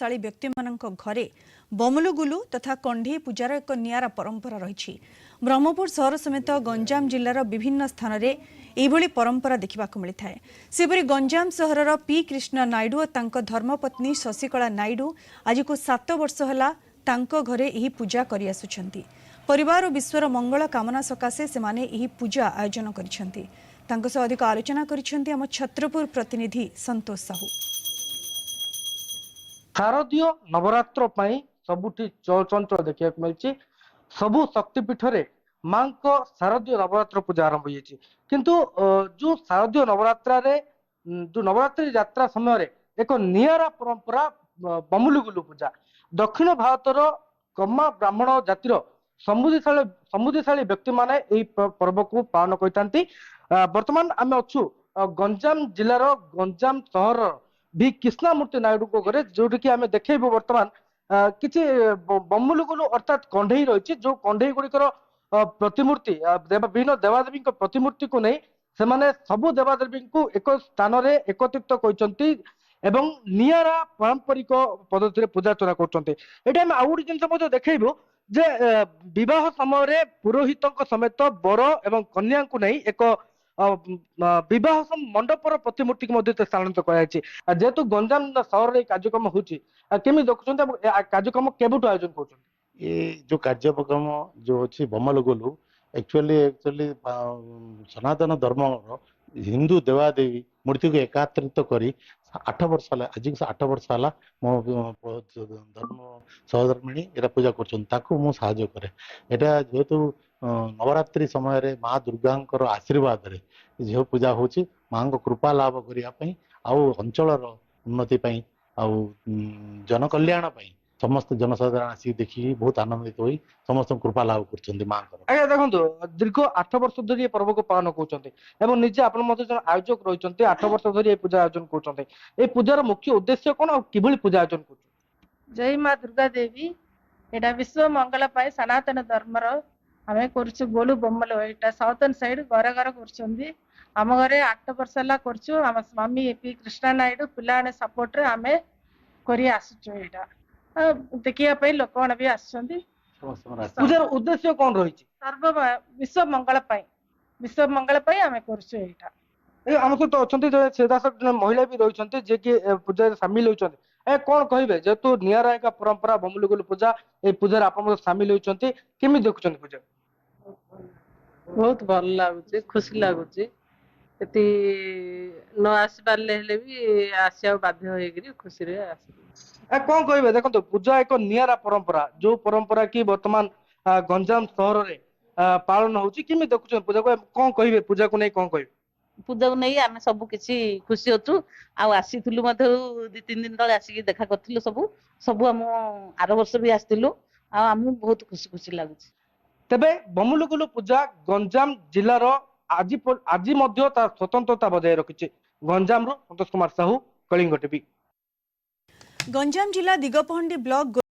प्रतिष्ठाशाली व्यक्ति मानक घरे बमलुगुलु तथा कंढे पूजार एक नियारा परंपरा रही। ब्रह्मपुर सहर समेत गंजाम जिलार विभिन्न स्थान में यह परंपरा देखा मिलता है। सेपरी गंजाम सहरर पी कृष्ण नायडू और तांको धर्मपत्नी शशिकला नायडू आज को 7 वर्ष है तांको घरे यही पूजा करि आसुछंती। परिवार और विश्वर मंगल कामना सकाशे से माने यही पूजा आयोजन करिसेंती। तांको सह अधिक आलोचना करिसेंती हम छत्रपुर प्रतिनिधि संतोष साहू। शारदीय नवरात्र सबुठी चलचंचल देखा मिली। सबु शक्तिपीठ रे मां को शारदीय नवरात्र पूजा आरंभ होती। किंतु जो शारदीय नवरात्र जो नवरात्रि यात्रा समय एक नियारा परंपरा बमुलुगुलु पूजा दक्षिण भारतर कम्मा ब्राह्मण जातिर समृद्धिशाली व्यक्ति माने यही पर्व को पालन करते। वर्तमान आम अच्छु गंजाम जिलार गंजाम सहर भी कृष्णामूर्ति नायडू को घरे जोटी कि आम देखो वर्तमान किसी बमुलुगुलु अर्थात कंढे रही जो कंढे गुड़िकर प्रतिमूर्ति विभिन्न देवादेवी प्रतिमूर्ति को नहीं से सबु देवादेवी को एक स्थान में एकत्रित कर नियारा पारंपरिक पद्धति पूजा अर्चना कर। आउ गोटे जिन देखू जे विवाह समय पुरोहित समेत बर एवं कन्या को नहीं एक विवाह मंडपर प्रतिमूर्ति को स्थानांतरित कर जेहेतु गंजाम सहर कार्यक्रम होमी देखुं कार्यक्रम केबुठ आयोजन कर ये जो कार्यक्रम जो अच्छी बमलुगुलु एक्चुअली सनातन धर्म हिंदू देवादेवी मूर्ति को एकात्रित करी 8 वर्ष आज 8 वर्ष है मो धर्म सहधर्मिणी एरा पूजा कर कै जेहेतु नवरात्रि समय माँ दुर्गा आशीर्वाद रे झील पूजा होची माँ को कृपा लाभ करने अंचल उन्नति जनकल्याण समस्त जनसाधारण आसिक देखिए बहुत आनंदित हो समस्त कृपा लाभ कर माँ। आज्ञा देखो दीर्घ 8 वर्ष धरी पर्व को पालन कर निजे आप आयोजक रही 8 वर्ष धरी पूजा आयोजन कर पूजार मुख्य उद्देश्य कौन कि पूजा आयोजन कर। जय माँ दुर्गा देवी एटा विश्व मंगल पाए सनातन धर्मर आम कर गोलू बम्मल यहाँ साउथर्न साइड घर घर कर आम घरे 8 वर्ष है कर स्वामी पी कृष्णा नायडू पिलाने सपोर्ट रे आम कर आसुचु यहाँ देखा लोक मैंने भी पूजार उद्देश्य कौन रही सर्व विश्व मंगल आम कर आम सहित अच्छा श्वेताशक महिला भी रही जे कि पूजा सामिल होती कौन कहे जेहेतु नियारा एक परंपरा बमुलुगुलु पूजा ये पूजा आप सामिल होती केमी देखुं पूजा बहुत भल लगुच खुशी लगुच न आसी पारे भी आसिया बाध्य हो खुशी कौन कहे देखो पूजा एक नियारा परंपरा जो परंपरा की वर्तमान गंजाम सहर में पालन होमी देखुं पूजा को कौन कहे पूजा को नहीं कौन कहे पूजा को नहीं आम सब किसी खुशी अच्छु आसीलु 2-3 दिन तले आसिक देखा कर सब आम आर वर्ष भी आसलु आम बहुत खुशी खुशी लगुच। तेबे बमुलुगुलु पूजा गंजाम जिलार आज स्वतंत्रता बजाय रखी। गंजाम संतोष कुमार साहू, कलिंग टीवी। गंजाम जिला दिगपहंडी ब्लॉक